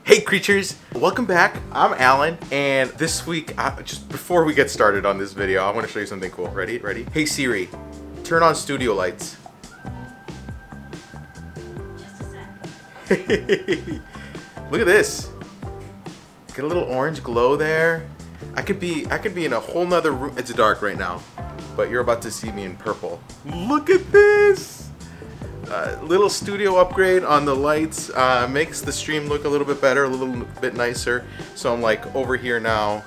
Hey creatures, welcome back. I'm Allan, and this week, just before we get started on this video, I want to show you something cool. Ready? Hey Siri, turn on studio lights. Look at this. Get a little orange glow there. I could be in a whole nother room. It's dark right now, but you're about to see me in purple. Look at this. Little studio upgrade on the lights makes the stream look a little bit better, a little bit nicer. So I'm like over here now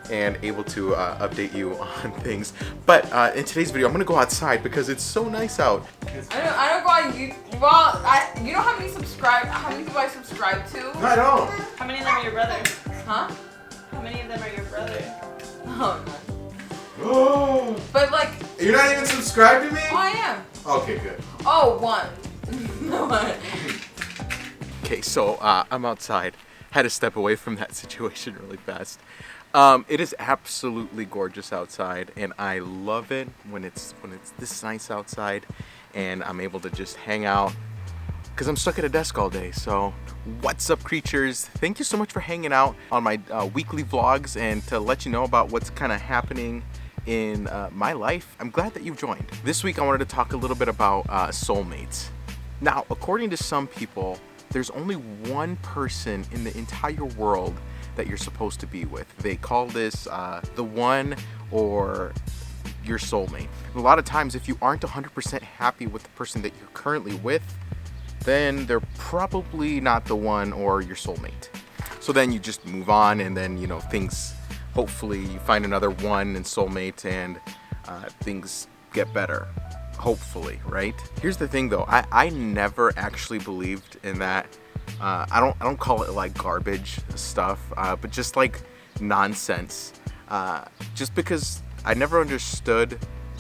and able to update you on things. But in today's video, I'm gonna go outside because it's so nice out. I don't go on YouTube. Well, you know how many people I subscribe to? No, I don't. How many of them are your brothers? Huh? How many of them are your brothers? Oh, But like, you're not even subscribed to me? oh, I am. Okay, good. Oh, one. No. Okay, so I'm outside. Had to step away from that situation really fast. It is absolutely gorgeous outside, and I love it when it's this nice outside, and I'm able to just hang out because I'm stuck at a desk all day. So, what's up, creatures? Thank you so much for hanging out on my weekly vlogs and to let you know about what's kind of happening in my life. I'm glad that you've joined. This week I wanted to talk a little bit about soulmates. Now, according to some people, there's only one person in the entire world that you're supposed to be with. They call this the one or your soulmate. A lot of times, if you aren't 100% happy with the person that you're currently with, then they're probably not the one or your soulmate. So then you just move on, and then things, hopefully you find another one and soulmate, and things get better. Hopefully, right? Here's the thing though, I never actually believed in that. I don't call it like garbage stuff, but just like nonsense. Just because I never understood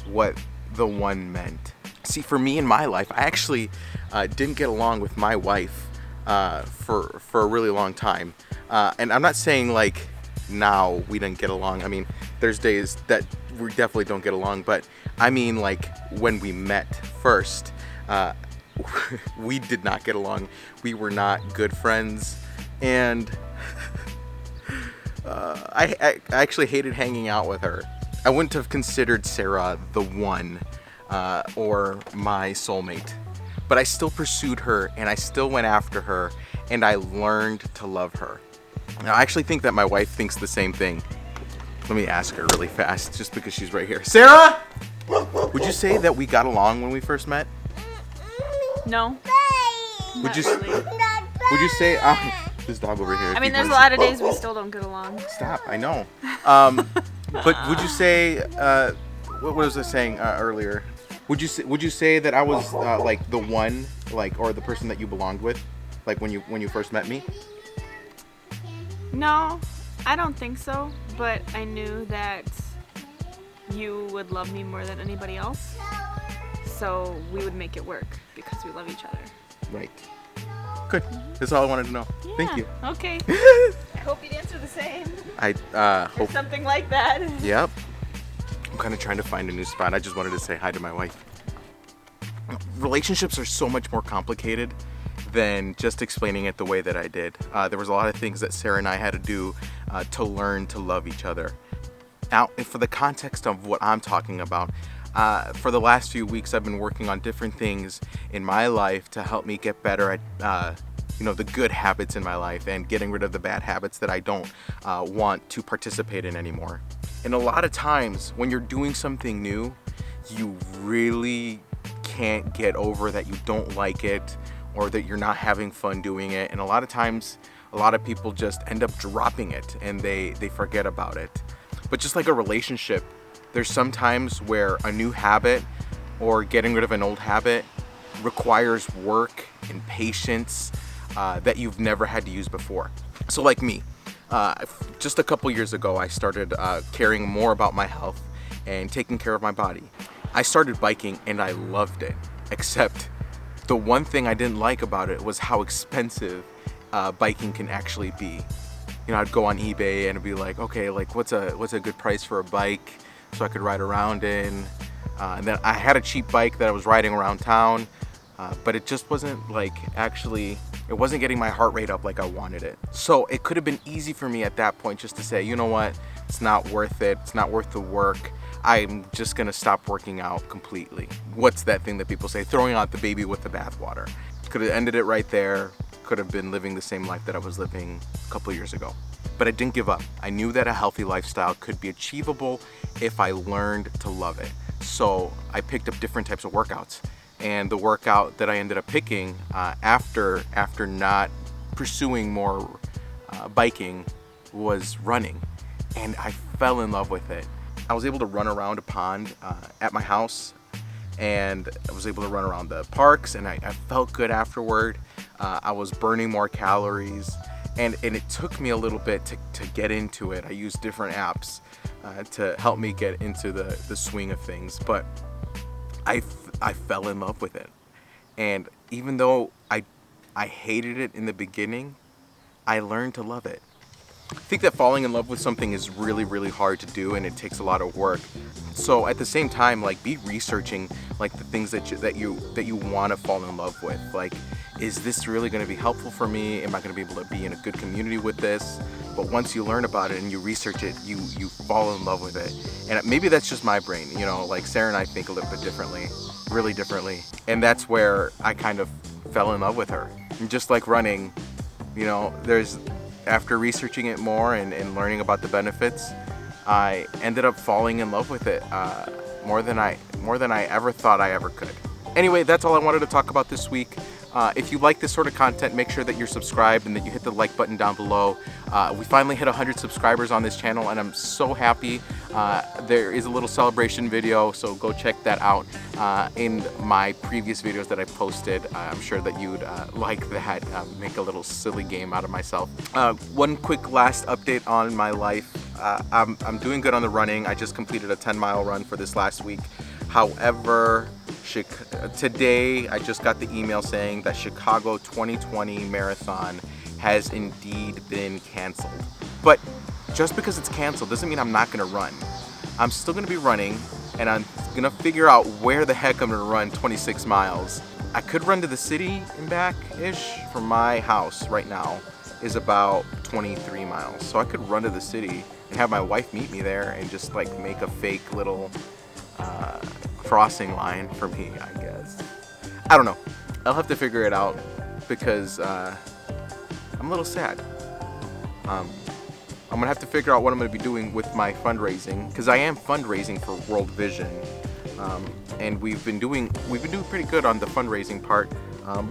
what the one meant. See, for me in my life, I actually didn't get along with my wife for a really long time. And I'm not saying like now we didn't get along. I mean, there's days that we definitely don't get along, but I mean like when we met first, we did not get along. We were not good friends, and I actually hated hanging out with her. I wouldn't have considered Sarah the one or my soulmate, but I still pursued her, and I still went after her, and I learned to love her. Now, I actually think that my wife thinks the same thing. Let me ask her really fast, just because she's right here. Sarah, would you say that we got along when we first met? No. Would you say this dog over here? I mean, there's a lot of days we still don't get along. Stop! I know. But would you say what was I saying earlier? Would you say that I was like the one, like, or the person that you belonged with, like when you first met me? No, I don't think so. But I knew that you would love me more than anybody else, so we would make it work because we love each other. Right. Good. That's all I wanted to know. Yeah, Thank you. Okay. I hope you'd answer the same. I Or hope. something like that. Yep. I'm kind of trying to find a new spot. I just wanted to say hi to my wife. Relationships are so much more complicated than just explaining it the way that I did. There was a lot of things that Sarah and I had to do to learn to love each other. Now, for the context of what I'm talking about, for the last few weeks, I've been working on different things in my life to help me get better at, the good habits in my life and getting rid of the bad habits that I don't want to participate in anymore. And a lot of times when you're doing something new, you really can't get over that you don't like it or that you're not having fun doing it. And a lot of times, a lot of people just end up dropping it and they forget about it. But just like a relationship, there's some times where a new habit or getting rid of an old habit requires work and patience that you've never had to use before. So like me, just a couple years ago, I started caring more about my health and taking care of my body. I started biking and I loved it, except the one thing I didn't like about it was how expensive biking can actually be. I'd go on eBay and be like, okay, like what's a good price for a bike so I could ride around in. And then I had a cheap bike that I was riding around town, but it just wasn't like actually It wasn't getting my heart rate up like I wanted it. So it could have been easy for me at that point just to say, you know what, it's not worth it. It's not worth the work. I'm just gonna stop working out completely. What's that thing that people say? Throwing out the baby with the bathwater. Could have ended it right there. Could have been living the same life that I was living a couple of years ago. But I didn't give up. I knew that a healthy lifestyle could be achievable if I learned to love it. So I picked up different types of workouts. And the workout that I ended up picking after not pursuing more biking was running. And I fell in love with it. I was able to run around a pond at my house, and I was able to run around the parks, and I felt good afterward. I was burning more calories, and it took me a little bit to get into it. I used different apps to help me get into the swing of things, but I fell in love with it. And even though I hated it in the beginning, I learned to love it. I think that falling in love with something is really, really hard to do, and it takes a lot of work. So at the same time, like, be researching like the things that you want to fall in love with. Like, is this really going to be helpful for me? Am I going to be able to be in a good community with this? But once you learn about it and you research it, you fall in love with it. And maybe that's just my brain, you know, like Sarah and I think a little bit differently, really differently. And that's where I kind of fell in love with her. And just like running, you know, after researching it more and learning about the benefits, I ended up falling in love with it more than I ever thought I ever could. Anyway, that's all I wanted to talk about this week. If you like this sort of content, make sure that you're subscribed and that you hit the like button down below. We finally hit 100 subscribers on this channel, and I'm so happy. There is a little celebration video, so go check that out in my previous videos that I posted. I'm sure that you'd like that, make a little silly game out of myself. One quick last update on my life. I'm doing good on the running. I just completed a 10-mile run for this last week. However, today I just got the email saying that Chicago 2020 marathon has indeed been canceled. But just because it's canceled doesn't mean I'm not gonna run. I'm still gonna be running, and I'm gonna figure out where the heck I'm gonna run 26 miles. I could run to the city and back-ish. From my house right now is about 23 miles. So I could run to the city and have my wife meet me there and just like make a fake little crossing line for me, I guess. I don't know. I'll have to figure it out because I'm a little sad. I'm gonna have to figure out what I'm gonna be doing with my fundraising, because I am fundraising for World Vision, and we've been doing pretty good on the fundraising part.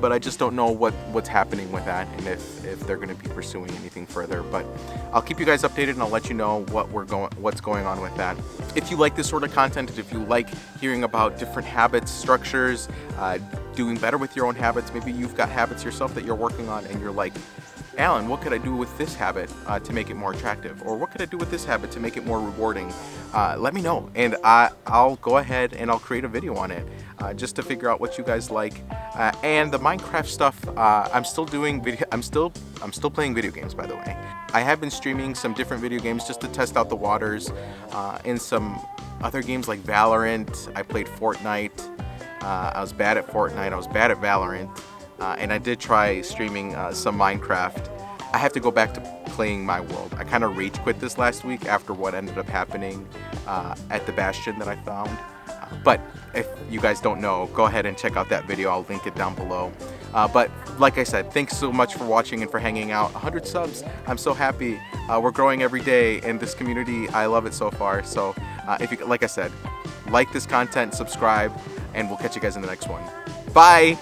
But I just don't know what's happening with that, and if they're going to be pursuing anything further. But I'll keep you guys updated, and I'll let you know what's going on with that. If you like this sort of content, if you like hearing about different habits, structures, doing better with your own habits, maybe you've got habits yourself that you're working on, and you're like, Allan, what could I do with this habit to make it more attractive? Or what could I do with this habit to make it more rewarding? Let me know, and I'll go ahead and I'll create a video on it just to figure out what you guys like. And the Minecraft stuff, I'm still doing video. I'm still playing video games, by the way. I have been streaming some different video games just to test out the waters. In some other games like Valorant, I played Fortnite. I was bad at Fortnite. I was bad at Valorant. And I did try streaming some Minecraft. I have to go back to playing my world. I kind of rage quit this last week after what ended up happening at the Bastion that I found. But if you guys don't know, go ahead and check out that video. I'll link it down below. But like I said, thanks so much for watching and for hanging out. 100 subs, I'm so happy. We're growing every day, and this community, I love it so far. So if you, like I said, like this content, subscribe, and we'll catch you guys in the next one. Bye!